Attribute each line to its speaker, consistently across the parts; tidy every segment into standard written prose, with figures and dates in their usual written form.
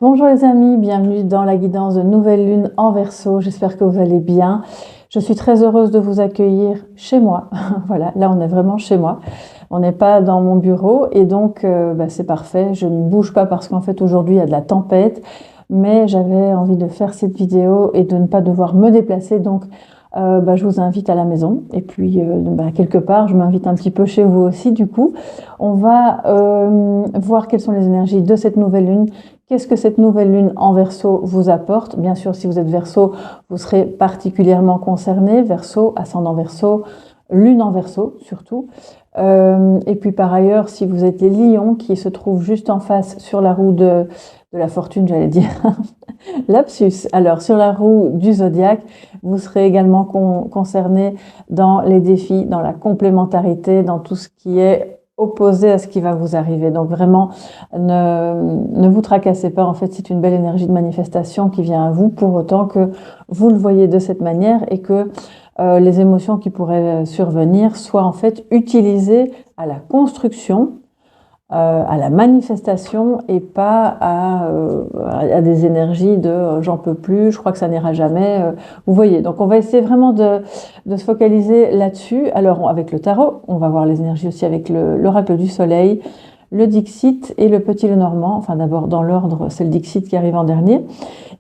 Speaker 1: Bonjour les amis, bienvenue dans la guidance de nouvelle lune en Verseau. J'espère que vous allez bien. Je suis très heureuse de vous accueillir chez moi. Voilà, là on est vraiment chez moi. On n'est pas dans mon bureau et donc c'est parfait. Je ne bouge pas parce qu'en fait aujourd'hui il y a de la tempête, mais j'avais envie de faire cette vidéo et de ne pas devoir me déplacer. Donc je vous invite à la maison et puis quelque part je m'invite un petit peu chez vous aussi. Du coup, on va voir quelles sont les énergies de cette nouvelle lune. Qu'est-ce que cette nouvelle lune en Verseau vous apporte? Bien sûr, si vous êtes Verseau, vous serez particulièrement concerné. Verseau, ascendant Verseau, lune en Verseau surtout. Et puis par ailleurs, si vous êtes les lions qui se trouvent juste en face sur la roue de la fortune, j'allais dire, lapsus. Alors sur la roue du zodiaque, vous serez également concerné dans les défis, dans la complémentarité, dans tout ce qui est opposé à ce qui va vous arriver. Donc vraiment, ne vous tracassez pas. En fait, c'est une belle énergie de manifestation qui vient à vous pour autant que vous le voyez de cette manière et que les émotions qui pourraient survenir soient en fait utilisées à la construction, à la manifestation et pas à des énergies de j'en peux plus, je crois que ça n'ira jamais. Vous voyez, donc on va essayer vraiment de se focaliser là-dessus. Alors avec le tarot, on va voir les énergies aussi avec l'oracle du soleil, le Dixit et le petit Lenormand. Enfin d'abord dans l'ordre, c'est le Dixit qui arrive en dernier.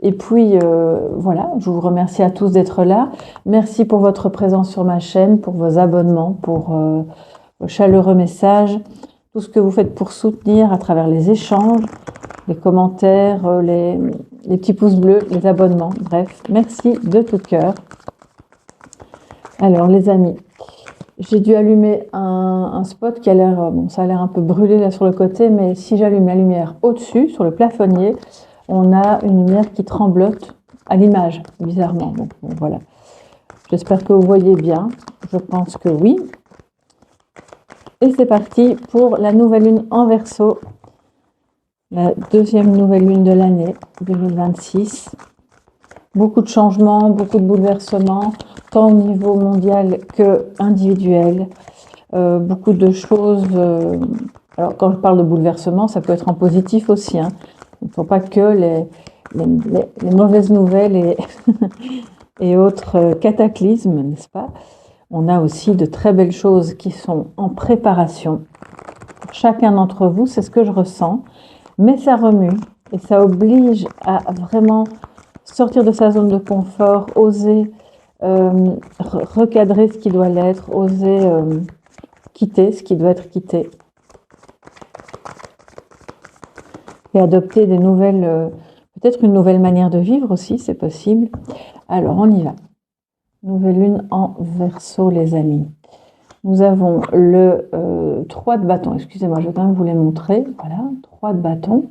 Speaker 1: Et puis voilà, je vous remercie à tous d'être là. Merci pour votre présence sur ma chaîne, pour vos abonnements, pour vos chaleureux messages, tout ce que vous faites pour soutenir à travers les échanges, les commentaires, les petits pouces bleus, les abonnements. Bref, merci de tout cœur. Alors les amis, j'ai dû allumer un spot qui a l'air, bon, ça a l'air un peu brûlé là sur le côté, mais si j'allume la lumière au-dessus, sur le plafonnier, on a une lumière qui tremblote à l'image, bizarrement. Donc voilà. J'espère que vous voyez bien. Je pense que oui. Et c'est parti pour la nouvelle lune en Verseau, la deuxième nouvelle lune de l'année 2026. Beaucoup de changements, beaucoup de bouleversements, tant au niveau mondial que individuel. Beaucoup de choses. Alors quand je parle de bouleversement, ça peut être en positif aussi. Hein. Il ne faut pas que les mauvaises nouvelles et autres cataclysmes, n'est-ce pas? On a aussi de très belles choses qui sont en préparation. Pour chacun d'entre vous, c'est ce que je ressens. Mais ça remue et ça oblige à vraiment sortir de sa zone de confort, oser recadrer ce qui doit l'être, oser quitter ce qui doit être quitté et adopter des nouvelles, peut-être une nouvelle manière de vivre aussi, c'est possible. Alors on y va. Nouvelle lune en Verseau, les amis. Nous avons le 3 de bâton. Excusez-moi, je vais quand même vous les montrer. Voilà, 3 de bâton.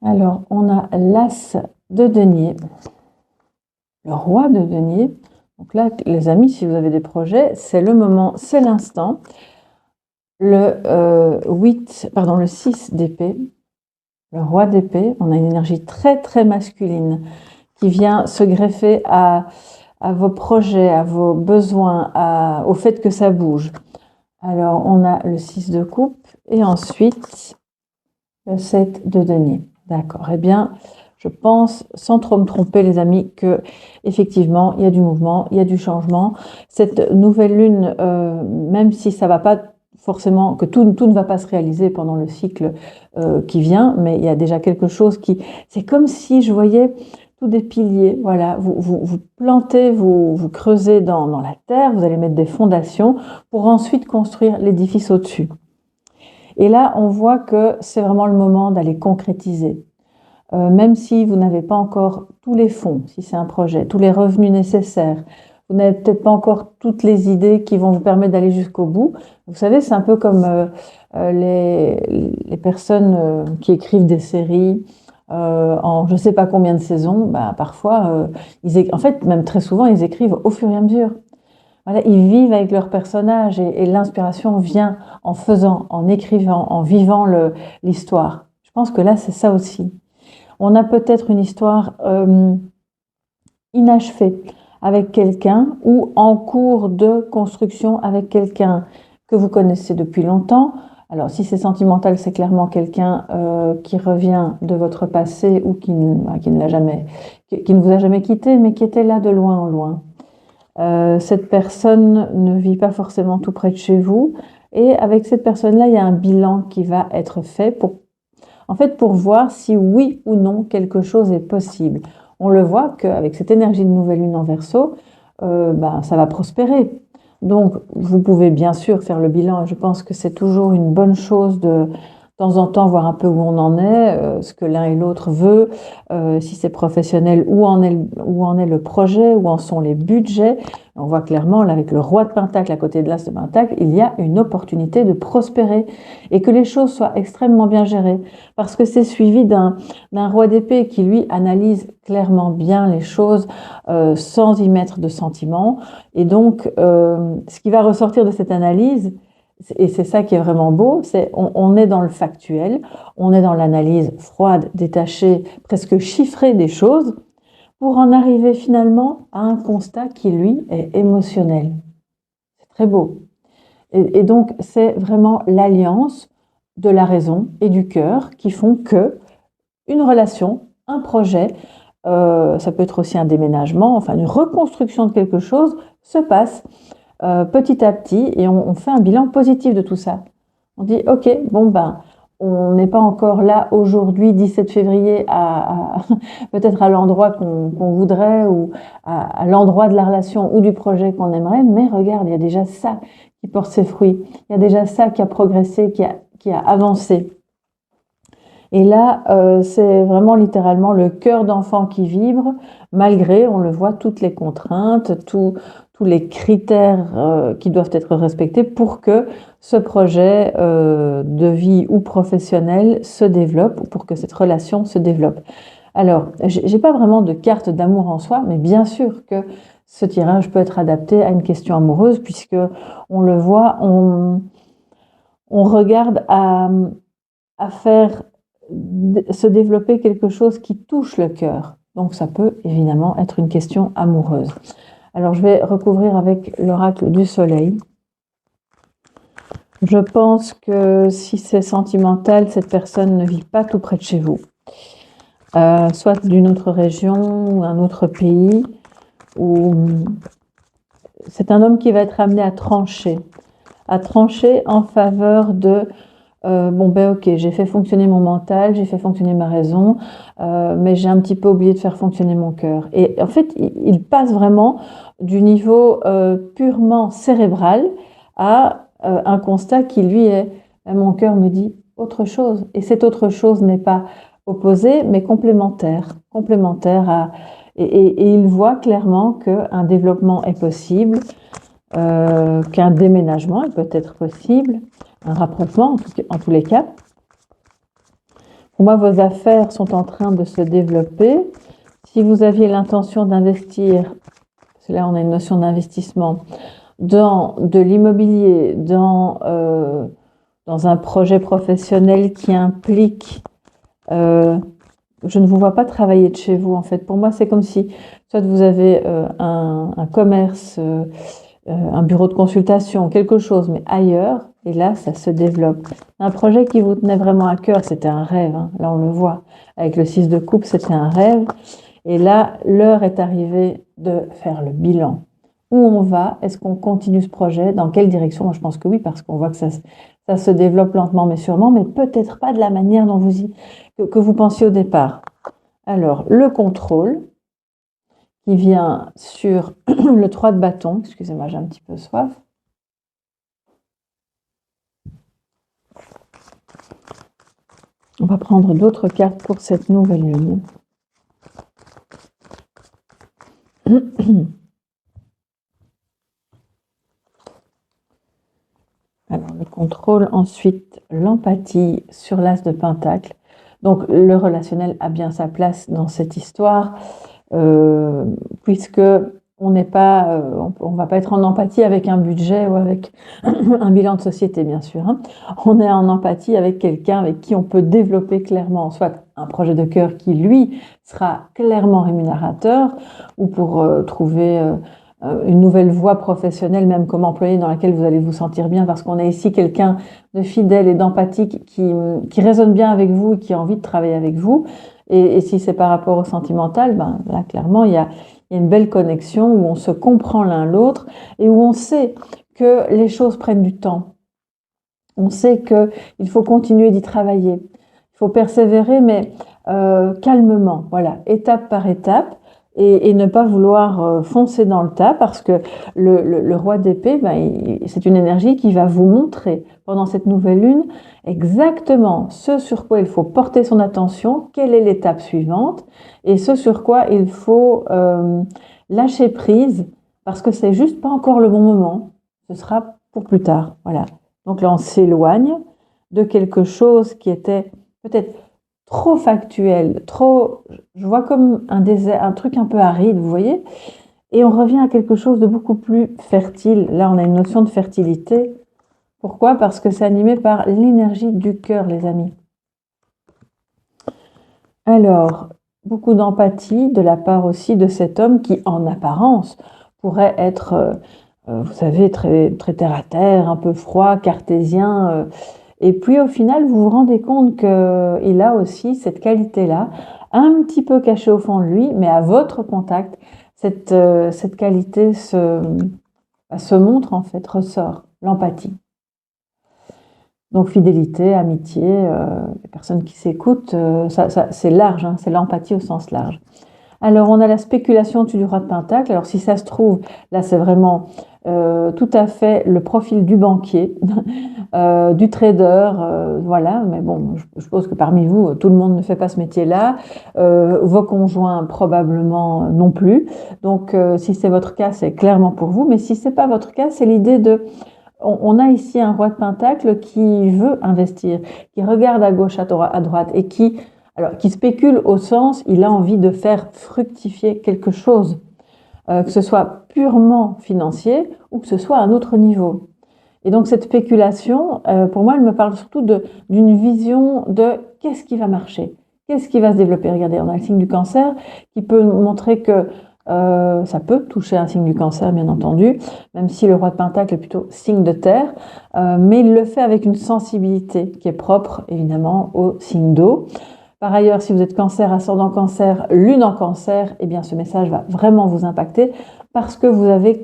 Speaker 1: Alors, on a l'As de denier, le Roi de denier. Donc là, les amis, si vous avez des projets, c'est le moment, c'est l'instant. Le 6 d'épée, le Roi d'épée, on a une énergie très très masculine qui vient se greffer à vos projets, à vos besoins, au fait que ça bouge. Alors, on a le 6 de coupe et ensuite le 7 de denier. D'accord. Eh bien, je pense, sans trop me tromper, les amis, que effectivement, il y a du mouvement, il y a du changement. Cette nouvelle lune, même si ça va pas forcément, que tout ne va pas se réaliser pendant le cycle qui vient, mais il y a déjà quelque chose qui... C'est comme si je voyais tous des piliers, voilà, vous plantez, vous creusez dans la terre, vous allez mettre des fondations pour ensuite construire l'édifice au-dessus. Et là, on voit que c'est vraiment le moment d'aller concrétiser. Même si vous n'avez pas encore tous les fonds, si c'est un projet, tous les revenus nécessaires, vous n'avez peut-être pas encore toutes les idées qui vont vous permettre d'aller jusqu'au bout. Vous savez, c'est un peu comme les personnes qui écrivent des séries en je ne sais pas combien de saisons. Bah, parfois, en fait, même très souvent, ils écrivent au fur et à mesure. Voilà, ils vivent avec leurs personnages et l'inspiration vient en faisant, en écrivant, en vivant l'histoire. Je pense que là, c'est ça aussi. On a peut-être une histoire inachevée avec quelqu'un ou en cours de construction avec quelqu'un que vous connaissez depuis longtemps, Alors, si c'est sentimental, c'est clairement quelqu'un qui revient de votre passé ou qui ne l'a jamais, qui ne vous a jamais quitté, mais qui était là de loin en loin. Cette personne ne vit pas forcément tout près de chez vous. Et avec cette personne-là, il y a un bilan qui va être fait pour voir si oui ou non quelque chose est possible. On le voit qu'avec cette énergie de nouvelle lune en Verseau, ça va prospérer. Donc, vous pouvez bien sûr faire le bilan, et je pense que c'est toujours une bonne chose de temps en temps voir un peu où on en est, ce que l'un et l'autre veut, si c'est professionnel, où en est le projet, où en sont les budgets. On voit clairement, là, avec le roi de Pentacle à côté de l'as de Pentacle, il y a une opportunité de prospérer et que les choses soient extrêmement bien gérées. Parce que c'est suivi d'un roi d'épée qui, lui, analyse clairement bien les choses sans y mettre de sentiments. Et donc, ce qui va ressortir de cette analyse, et c'est ça qui est vraiment beau, c'est on est dans le factuel, on est dans l'analyse froide, détachée, presque chiffrée des choses, pour en arriver finalement à un constat qui, lui, est émotionnel. C'est très beau. Et donc, c'est vraiment l'alliance de la raison et du cœur qui font que une relation, un projet, ça peut être aussi un déménagement, enfin une reconstruction de quelque chose, se passe petit à petit et on fait un bilan positif de tout ça. On dit, ok, on n'est pas encore là aujourd'hui, 17 février, peut-être à l'endroit qu'on voudrait ou à l'endroit de la relation ou du projet qu'on aimerait, mais regarde, il y a déjà ça qui porte ses fruits, il y a déjà ça qui a progressé, qui a avancé. Et là, c'est vraiment littéralement le cœur d'enfant qui vibre, malgré, on le voit, toutes les contraintes, tous les critères qui doivent être respectés pour que ce projet de vie ou professionnel se développe, ou pour que cette relation se développe. Alors, j'ai pas vraiment de carte d'amour en soi, mais bien sûr que ce tirage peut être adapté à une question amoureuse, puisque on le voit, on regarde à faire se développer quelque chose qui touche le cœur. Donc ça peut évidemment être une question amoureuse. Alors je vais recouvrir avec l'oracle du soleil. Je pense que si c'est sentimental, cette personne ne vit pas tout près de chez vous. Soit d'une autre région ou un autre pays, ou c'est un homme qui va être amené à trancher en faveur de ok, j'ai fait fonctionner mon mental, j'ai fait fonctionner ma raison, mais j'ai un petit peu oublié de faire fonctionner mon cœur. Et en fait, il passe vraiment du niveau purement cérébral à un constat qui, lui, est mon cœur me dit autre chose. Et cette autre chose n'est pas opposée, mais complémentaire et il voit clairement qu'un développement est possible, qu'un déménagement peut être possible, un rapprochement en tous les cas. Pour moi, vos affaires sont en train de se développer. Si vous aviez l'intention d'investir, parce que là on a une notion d'investissement, dans de l'immobilier, dans un projet professionnel qui implique... je ne vous vois pas travailler de chez vous en fait. Pour moi, c'est comme si soit vous avez un commerce, un bureau de consultation, quelque chose, mais ailleurs, et là, ça se développe. Un projet qui vous tenait vraiment à cœur, c'était un rêve, hein. Là, on le voit. Avec le 6 de coupe, c'était un rêve. Et là, l'heure est arrivée de faire le bilan. Où on va? Est-ce qu'on continue ce projet? Dans quelle direction? Moi, je pense que oui, parce qu'on voit que ça se développe lentement, mais sûrement, mais peut-être pas de la manière dont que vous pensiez au départ. Alors, le contrôle, qui vient sur le 3 de bâton. Excusez-moi, j'ai un petit peu soif. On va prendre d'autres cartes pour cette nouvelle lune. Alors, le contrôle, ensuite l'empathie sur l'as de Pentacle. Donc, le relationnel a bien sa place dans cette histoire, puisque on n'est pas, on va pas être en empathie avec un budget ou avec un bilan de société, bien sûr, hein. On est en empathie avec quelqu'un avec qui on peut développer clairement, soit un projet de cœur qui, lui, sera clairement rémunérateur, ou pour trouver une nouvelle voie professionnelle, même comme employé, dans laquelle vous allez vous sentir bien, parce qu'on a ici quelqu'un de fidèle et d'empathique qui résonne bien avec vous et qui a envie de travailler avec vous. Et si c'est par rapport au sentimental, ben, là, clairement, il y a une belle connexion où on se comprend l'un l'autre et où on sait que les choses prennent du temps. On sait qu'il faut continuer d'y travailler. Il faut persévérer, mais calmement, voilà, étape par étape, et ne pas vouloir foncer dans le tas, parce que le roi d'épée, ben, c'est une énergie qui va vous montrer pendant cette nouvelle lune exactement ce sur quoi il faut porter son attention, quelle est l'étape suivante, et ce sur quoi il faut lâcher prise, parce que c'est juste pas encore le bon moment, ce sera pour plus tard, voilà. Donc là, on s'éloigne de quelque chose qui était peut-être trop factuel, trop, je vois comme un désert, un truc un peu aride, vous voyez, et on revient à quelque chose de beaucoup plus fertile. Là, on a une notion de fertilité. Pourquoi? Parce que c'est animé par l'énergie du cœur, les amis. Alors, beaucoup d'empathie de la part aussi de cet homme qui, en apparence, pourrait être, vous savez, très, très terre à terre, un peu froid, cartésien. Et puis au final, vous vous rendez compte qu'il a aussi cette qualité-là, un petit peu cachée au fond de lui, mais à votre contact, cette qualité se montre en fait, ressort, l'empathie. Donc fidélité, amitié, les personnes qui s'écoutent, c'est large, hein, c'est l'empathie au sens large. Alors on a la spéculation au-dessus du roi de Pentacle. Alors si ça se trouve, là c'est vraiment tout à fait le profil du banquier, du trader, voilà. Mais bon, je suppose que parmi vous, tout le monde ne fait pas ce métier-là. Vos conjoints probablement non plus. Donc si c'est votre cas, c'est clairement pour vous. Mais si c'est pas votre cas, c'est l'idée de... On a ici un roi de Pentacle qui veut investir, qui regarde à gauche, à droite et qui spécule au sens, il a envie de faire fructifier quelque chose, que ce soit purement financier ou que ce soit à un autre niveau. Et donc cette spéculation, pour moi, elle me parle surtout d'une vision de qu'est-ce qui va marcher, qu'est-ce qui va se développer. Regardez, on a le signe du Cancer qui peut montrer que ça peut toucher un signe du Cancer, bien entendu, même si le roi de Pentacle est plutôt signe de terre, mais il le fait avec une sensibilité qui est propre, évidemment, au signe d'eau. Par ailleurs, si vous êtes Cancer, ascendant Cancer, lune en Cancer, eh bien ce message va vraiment vous impacter parce que vous avez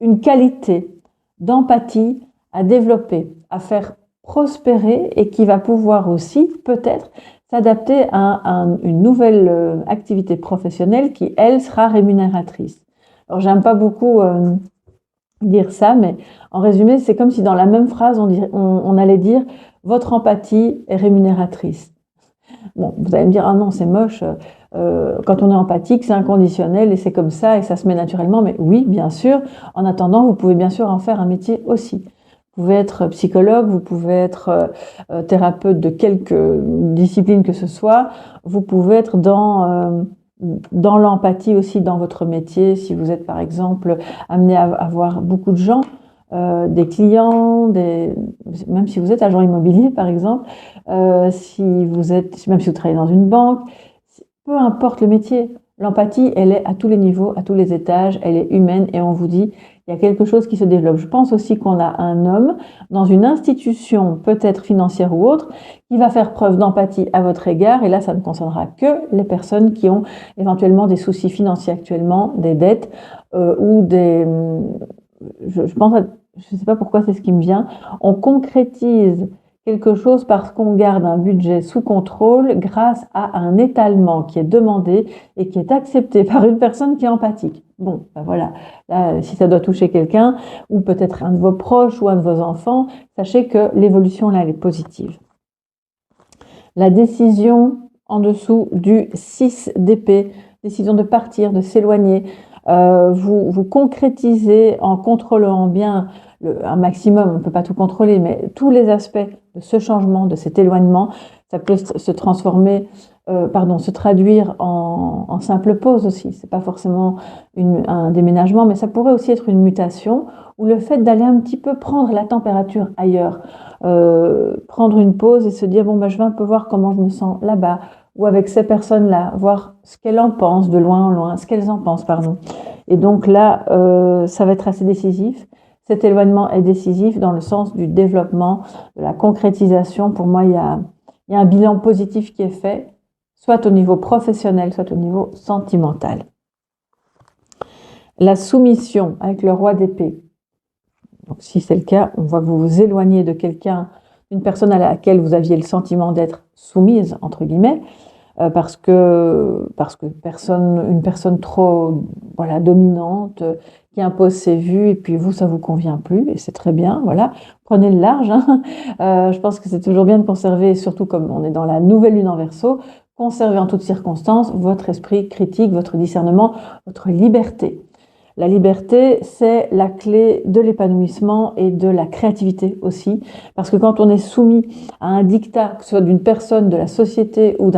Speaker 1: une qualité d'empathie à développer, à faire prospérer et qui va pouvoir aussi peut-être s'adapter à une nouvelle activité professionnelle qui, elle, sera rémunératrice. Alors, j'aime pas beaucoup dire ça, mais en résumé, c'est comme si dans la même phrase, on allait dire « votre empathie est rémunératrice ». Bon, vous allez me dire « ah non, c'est moche, quand on est empathique, c'est inconditionnel et c'est comme ça et ça se met naturellement ». Mais oui, bien sûr. En attendant, vous pouvez bien sûr en faire un métier aussi. Vous pouvez être psychologue, vous pouvez être thérapeute de quelque discipline que ce soit. Vous pouvez être dans l'empathie aussi dans votre métier. Si vous êtes par exemple amené à avoir beaucoup de gens, des clients, même si vous êtes agent immobilier par exemple, même si vous travaillez dans une banque, peu importe le métier, l'empathie, elle est à tous les niveaux, à tous les étages, elle est humaine et on vous dit, il y a quelque chose qui se développe. Je pense aussi qu'on a un homme dans une institution, peut-être financière ou autre, qui va faire preuve d'empathie à votre égard. Et là, ça ne concernera que les personnes qui ont éventuellement des soucis financiers actuellement, des dettes ou des... Je pense, je ne sais pas pourquoi c'est ce qui me vient. On concrétise quelque chose parce qu'on garde un budget sous contrôle grâce à un étalement qui est demandé et qui est accepté par une personne qui est empathique. Bon, ben voilà, là, si ça doit toucher quelqu'un, ou peut-être un de vos proches ou un de vos enfants, sachez que l'évolution là, elle est positive. La décision en dessous du 6 d'épée, décision de partir, de s'éloigner, vous concrétisez en contrôlant bien un maximum, on ne peut pas tout contrôler, mais tous les aspects de ce changement, de cet éloignement, ça peut se transformer, se traduire en simple pause aussi. C'est pas forcément un déménagement, mais ça pourrait aussi être une mutation ou le fait d'aller un petit peu prendre la température ailleurs, prendre une pause et se dire bon je vais un peu voir comment je me sens là-bas ou avec ces personnes-là, voir ce qu'elles en pensent de loin en loin, ce qu'elles en pensent, pardon. Et donc là, ça va être assez décisif. Cet éloignement est décisif dans le sens du développement, de la concrétisation. Pour moi, il y a un bilan positif qui est fait, soit au niveau professionnel, soit au niveau sentimental. La soumission avec le roi d'épée. Donc, si c'est le cas, on voit que vous vous éloignez de quelqu'un, une personne à laquelle vous aviez le sentiment d'être soumise, entre guillemets, parce que une personne trop dominante, qui impose ses vues, et puis vous, ça vous convient plus, et c'est très bien, voilà. Prenez le large, hein. Je pense que c'est toujours bien de conserver, surtout comme on est dans la nouvelle lune en Verseau, conserver en toutes circonstances votre esprit critique, votre discernement, votre liberté. La liberté, c'est la clé de l'épanouissement et de la créativité aussi. Parce que quand on est soumis à un diktat, que ce soit d'une personne, de la société ou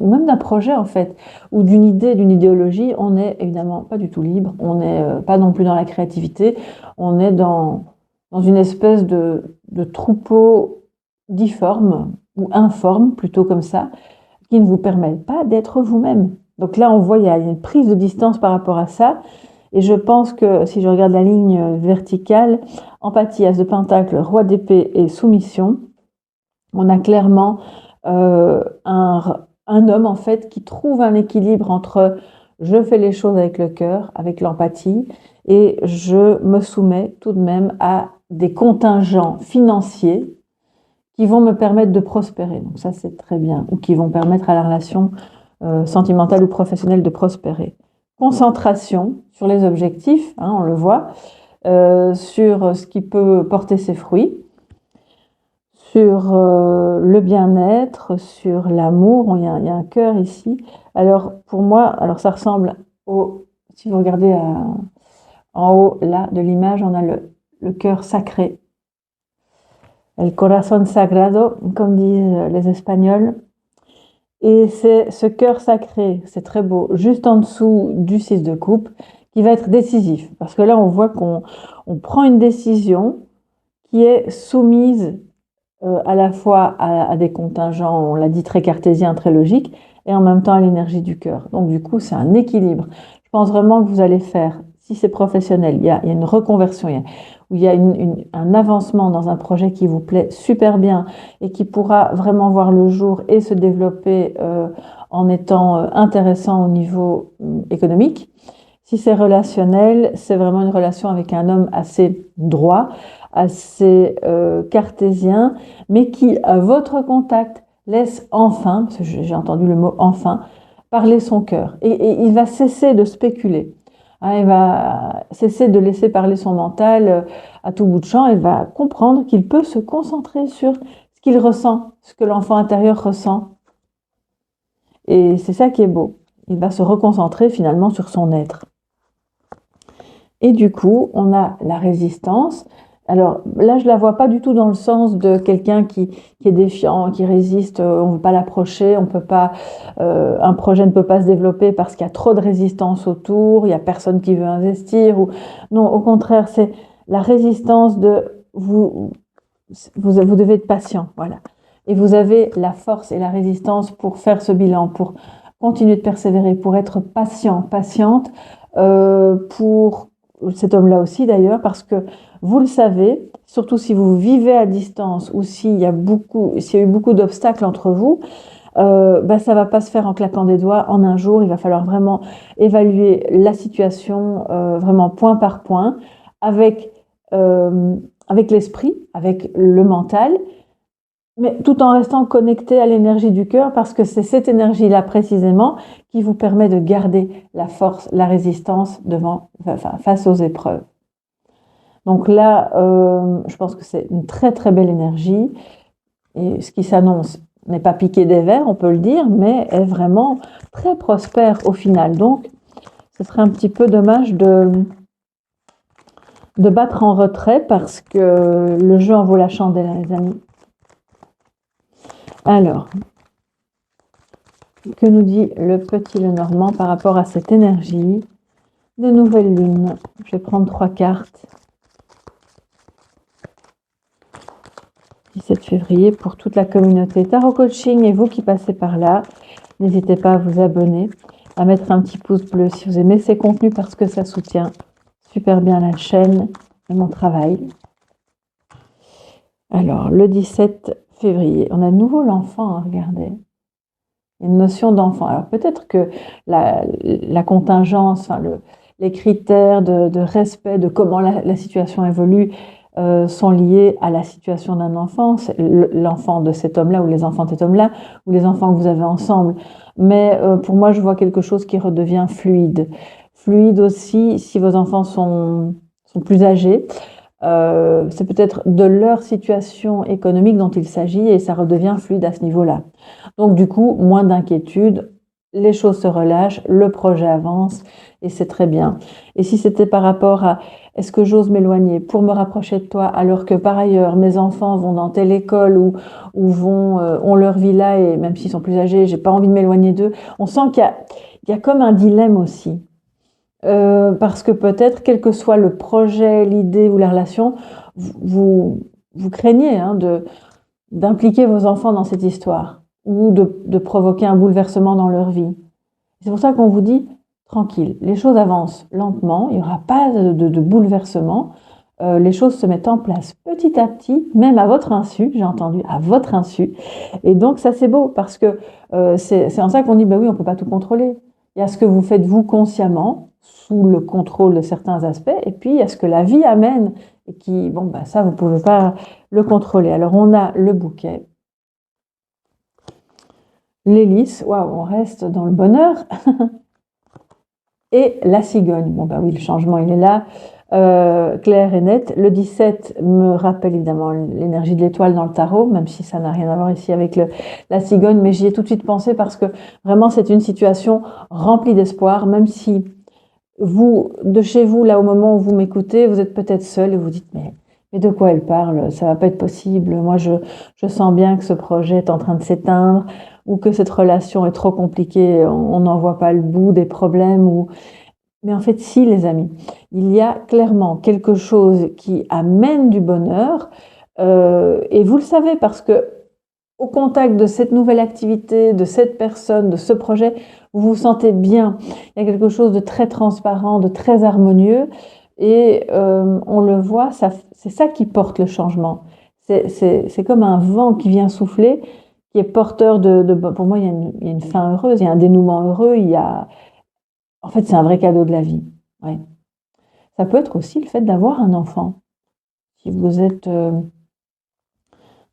Speaker 1: même d'un projet en fait, ou d'une idée, d'une idéologie, on n'est évidemment pas du tout libre. On n'est pas non plus dans la créativité. On est dans une espèce de troupeau difforme ou informe, plutôt comme ça, qui ne vous permet pas d'être vous-même. Donc là, on voit il y a une prise de distance par rapport à ça. Et je pense que si je regarde la ligne verticale, empathie, as de pentacle, roi d'épée et soumission, on a clairement un homme en fait qui trouve un équilibre entre je fais les choses avec le cœur, avec l'empathie, et je me soumets tout de même à des contingents financiers qui vont me permettre de prospérer. Donc ça, c'est très bien. Ou qui vont permettre à la relation sentimentale ou professionnelle de prospérer. Concentration sur les objectifs, hein, on le voit, sur ce qui peut porter ses fruits, sur le bien-être, sur l'amour. Il y a un cœur ici. Alors pour moi, ça ressemble si vous regardez en haut là de l'image, on a le cœur sacré. El corazón sagrado, comme disent les Espagnols. Et c'est ce cœur sacré, c'est très beau, juste en dessous du 6 de coupe, qui va être décisif. Parce que là, on voit qu'on prend une décision qui est soumise à la fois à des contingents, on l'a dit, très cartésiens, très logiques, et en même temps à l'énergie du cœur. Donc du coup, c'est un équilibre. Je pense vraiment que vous allez faire, si c'est professionnel, il y a une reconversion, où il y a un avancement dans un projet qui vous plaît super bien et qui pourra vraiment voir le jour et se développer en étant intéressant au niveau économique. Si c'est relationnel, c'est vraiment une relation avec un homme assez droit, assez cartésien, mais qui, à votre contact, laisse enfin, parce que j'ai entendu le mot enfin, parler son cœur. Et il va cesser de spéculer. Il va cesser de laisser parler son mental à tout bout de champ. Il va comprendre qu'il peut se concentrer sur ce qu'il ressent, ce que l'enfant intérieur ressent. Et c'est ça qui est beau. Il va se reconcentrer finalement sur son être. Et du coup, on a la résistance. Alors là, je ne la vois pas du tout dans le sens de quelqu'un qui est défiant, qui résiste, on ne veut pas l'approcher, on peut pas, un projet ne peut pas se développer parce qu'il y a trop de résistance autour, il n'y a personne qui veut investir. Non, au contraire, c'est la résistance de vous devez être patient, voilà. Et vous avez la force et la résistance pour faire ce bilan, pour continuer de persévérer, pour être patient, patiente, pour cet homme-là aussi d'ailleurs, parce que vous le savez, surtout si vous vivez à distance ou s'il y a eu beaucoup d'obstacles entre vous, ça va pas se faire en claquant des doigts en un jour. Il va falloir vraiment évaluer la situation vraiment point par point avec l'esprit, avec le mental, mais tout en restant connecté à l'énergie du cœur, parce que c'est cette énergie-là précisément qui vous permet de garder la force, la résistance face aux épreuves. Donc là, je pense que c'est une très très belle énergie, et ce qui s'annonce n'est pas piqué des vers, on peut le dire, mais est vraiment très prospère au final. Donc, ce serait un petit peu dommage de battre en retrait, parce que le jeu en vaut la chandelle, les amis. Alors, que nous dit le petit Lenormand par rapport à cette énergie de nouvelle lune? Je vais prendre 3 cartes. 17 février pour toute la communauté Tarot Coaching, et vous qui passez par là, n'hésitez pas à vous abonner. à mettre un petit pouce bleu si vous aimez ces contenus parce que ça soutient super bien la chaîne et mon travail. Alors, le 17 février, on a de nouveau l'enfant, hein, regardez. Une notion d'enfant. Alors, peut-être que la contingence, enfin, les critères de respect de comment la situation évolue sont liés à la situation d'un enfant, l'enfant de cet homme-là ou les enfants de cet homme-là ou les enfants que vous avez ensemble. Mais pour moi, je vois quelque chose qui redevient fluide. Fluide aussi si vos enfants sont plus âgés. C'est peut-être de leur situation économique dont il s'agit et ça redevient fluide à ce niveau-là. Donc du coup, moins d'inquiétude, les choses se relâchent, le projet avance et c'est très bien. Et si c'était par rapport à est-ce que j'ose m'éloigner pour me rapprocher de toi alors que par ailleurs mes enfants vont dans telle école ou ont leur vie là et même s'ils sont plus âgés, j'ai pas envie de m'éloigner d'eux. On sent qu'il y a comme un dilemme aussi. Parce que peut-être, quel que soit le projet, l'idée ou la relation, vous craignez hein, d'impliquer vos enfants dans cette histoire ou de provoquer un bouleversement dans leur vie. C'est pour ça qu'on vous dit, tranquille, les choses avancent lentement, il n'y aura pas de bouleversement, les choses se mettent en place petit à petit, même à votre insu, j'ai entendu, à votre insu. Et donc ça c'est beau, parce que c'est en ça qu'on dit, bah oui, on ne peut pas tout contrôler. Il y a ce que vous faites vous consciemment, sous le contrôle de certains aspects, et puis il y a ce que la vie amène, et qui, bon, bah ça, vous ne pouvez pas le contrôler. Alors on a le bouquet, l'hélice, waouh, on reste dans le bonheur, et la cigogne. Bon, bah oui, le changement, il est là, clair et net. Le 17 me rappelle évidemment l'énergie de l'étoile dans le tarot, même si ça n'a rien à voir ici avec la cigogne, mais j'y ai tout de suite pensé parce que vraiment, c'est une situation remplie d'espoir, même si vous, de chez vous, là, au moment où vous m'écoutez, vous êtes peut-être seul et vous dites, mais de quoi elle parle? Ça va pas être possible. Moi, je sens bien que ce projet est en train de s'éteindre ou que cette relation est trop compliquée, on n'en voit pas le bout des problèmes. Mais en fait, si, les amis, il y a clairement quelque chose qui amène du bonheur et vous le savez parce que au contact de cette nouvelle activité, de cette personne, de ce projet, vous vous sentez bien. Il y a quelque chose de très transparent, de très harmonieux. Et on le voit, c'est ça qui porte le changement. C'est comme un vent qui vient souffler, qui est porteur pour moi, il y a une fin heureuse, il y a un dénouement heureux, en fait, c'est un vrai cadeau de la vie. Ouais. Ça peut être aussi le fait d'avoir un enfant. Si vous êtes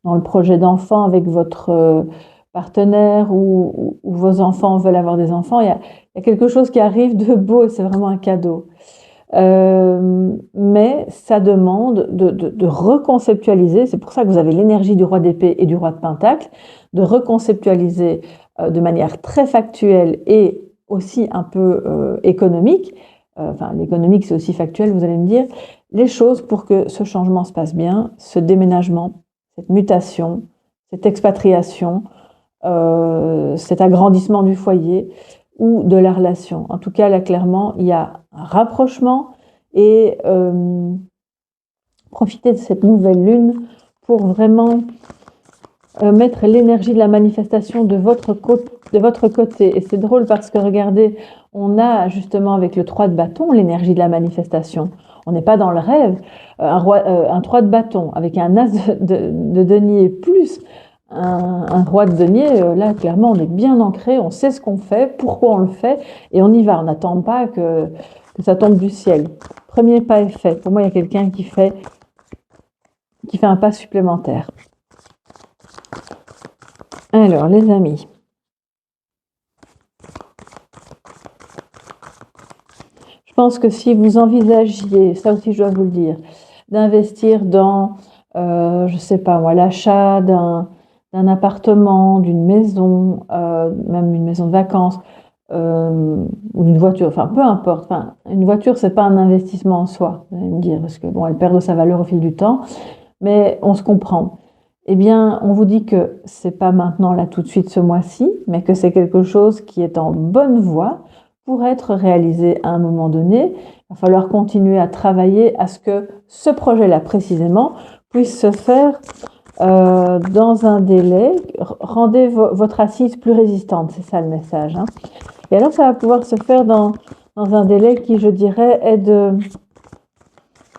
Speaker 1: dans le projet d'enfant avec votre partenaire ou vos enfants veulent avoir des enfants, il y a quelque chose qui arrive de beau, c'est vraiment un cadeau. Mais ça demande de reconceptualiser, c'est pour ça que vous avez l'énergie du roi d'épée et du roi de pentacle, de reconceptualiser de manière très factuelle et aussi un peu économique, enfin l'économique c'est aussi factuel, vous allez me dire, les choses pour que ce changement se passe bien, ce déménagement, cette mutation, cette expatriation, cet agrandissement du foyer ou de la relation. En tout cas, là, clairement, il y a un rapprochement et profiter de cette nouvelle lune pour vraiment mettre l'énergie de la manifestation de votre côté. Et c'est drôle parce que, regardez, on a justement avec le 3 de bâton l'énergie de la manifestation. On n'est pas dans le rêve. Un 3 de bâton avec un as de denier plus un roi de denier, là, clairement, on est bien ancré, on sait ce qu'on fait, pourquoi on le fait, et on y va. On n'attend pas que ça tombe du ciel. Premier pas est fait. Pour moi, il y a quelqu'un qui fait un pas supplémentaire. Alors, les amis. Je pense que si vous envisagiez, ça aussi je dois vous le dire, d'investir dans, je ne sais pas moi, l'achat d'un appartement, d'une maison, même une maison de vacances, ou d'une voiture, enfin peu importe. Enfin, une voiture, c'est pas un investissement en soi, vous allez me dire, parce que bon, elle perd de sa valeur au fil du temps, mais on se comprend. Eh bien, on vous dit que c'est pas maintenant, là, tout de suite, ce mois-ci, mais que c'est quelque chose qui est en bonne voie pour être réalisé à un moment donné. Il va falloir continuer à travailler à ce que ce projet-là, précisément, puisse se faire dans un délai. Rendez votre assise plus résistante, c'est ça le message. Hein. Et alors, ça va pouvoir se faire dans un délai qui, je dirais, est de...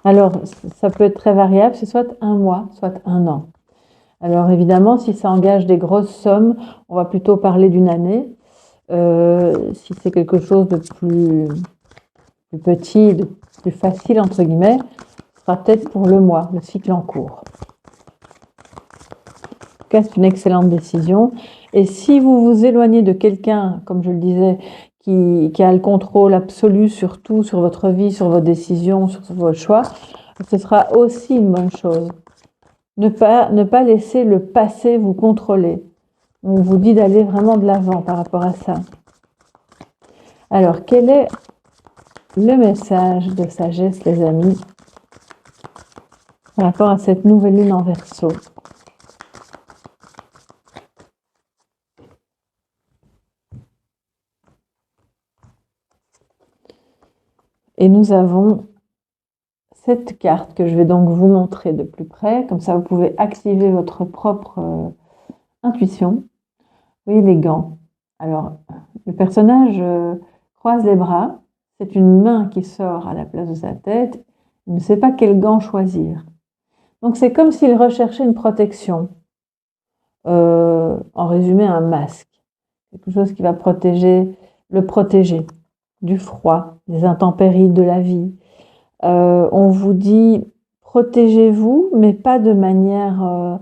Speaker 1: Alors, ça peut être très variable, c'est soit 1 mois, soit 1 an. Alors, évidemment, si ça engage des grosses sommes, on va plutôt parler d'une année. Si c'est quelque chose de plus petit, de plus facile, entre guillemets, ce sera peut-être pour le mois, le cycle en cours. En tout cas, c'est une excellente décision. Et si vous vous éloignez de quelqu'un, comme je le disais, qui a le contrôle absolu sur tout, sur votre vie, sur vos décisions, sur vos choix, ce sera aussi une bonne chose. Ne pas laisser le passé vous contrôler. On vous dit d'aller vraiment de l'avant par rapport à ça. Alors, quel est le message de sagesse, les amis, par rapport à cette nouvelle lune en Verseau? Et nous avons cette carte que je vais donc vous montrer de plus près. Comme ça, vous pouvez activer votre propre intuition. Vous voyez les gants. Alors, le personnage croise les bras. C'est une main qui sort à la place de sa tête. Il ne sait pas quel gant choisir. Donc, c'est comme s'il recherchait une protection. En résumé, un masque. Quelque chose qui va le protéger du froid, des intempéries de la vie. On vous dit protégez-vous, mais pas de manière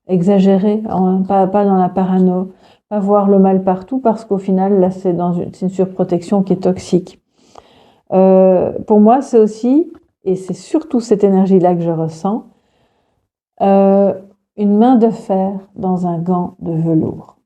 Speaker 1: exagérée, pas dans la parano, pas voir le mal partout, parce qu'au final, là, c'est une surprotection qui est toxique. Pour moi, c'est aussi, et c'est surtout cette énergie-là que je ressens, une main de fer dans un gant de velours.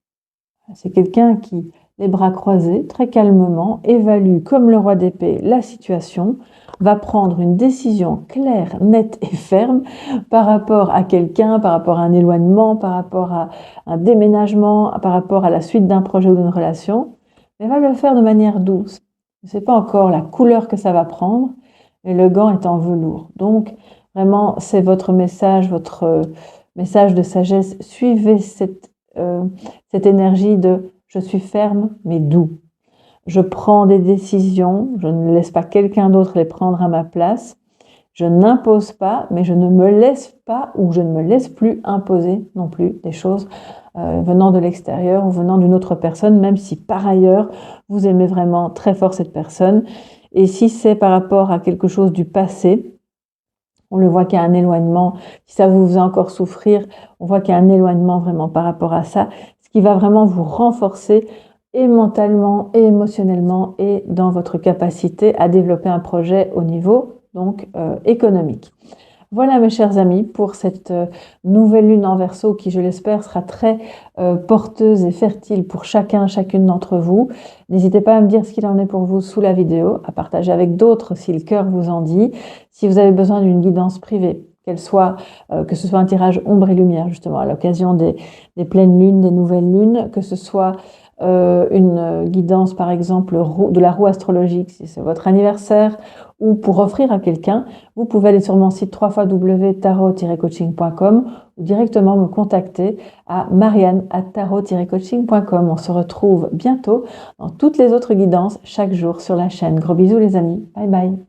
Speaker 1: C'est quelqu'un qui, les bras croisés, très calmement, évalue comme le roi d'épée la situation, va prendre une décision claire, nette et ferme par rapport à quelqu'un, par rapport à un éloignement, par rapport à un déménagement, par rapport à la suite d'un projet ou d'une relation, mais va le faire de manière douce. Je ne sais pas encore la couleur que ça va prendre, mais le gant est en velours. Donc, vraiment, c'est votre message de sagesse. Suivez cette énergie de « je suis ferme, mais doux ». Je prends des décisions, je ne laisse pas quelqu'un d'autre les prendre à ma place. Je n'impose pas, mais je ne me laisse pas ou je ne me laisse plus imposer non plus des choses venant de l'extérieur ou venant d'une autre personne, même si par ailleurs vous aimez vraiment très fort cette personne. Et si c'est par rapport à quelque chose du passé, on le voit qu'il y a un éloignement. Si ça vous faisait encore souffrir, on voit qu'il y a un éloignement vraiment par rapport à ça, ce qui va vraiment vous renforcer et mentalement et émotionnellement et dans votre capacité à développer un projet au niveau donc économique. Voilà mes chers amis pour cette nouvelle lune en Verseau qui, je l'espère, sera très porteuse et fertile pour chacune d'entre vous. N'hésitez pas à me dire ce qu'il en est pour vous sous la vidéo, à partager avec d'autres si le cœur vous en dit. Si vous avez besoin d'une guidance privée, que ce soit un tirage ombre et lumière justement à l'occasion des pleines lunes, des nouvelles lunes, que ce soit une guidance par exemple de la roue astrologique si c'est votre anniversaire ou pour offrir à quelqu'un, vous pouvez aller sur mon site www.tarot-coaching.com ou directement me contacter à marianne@tarot-coaching.com. On se retrouve bientôt dans toutes les autres guidances chaque jour sur la chaîne. Gros bisous les amis, bye bye.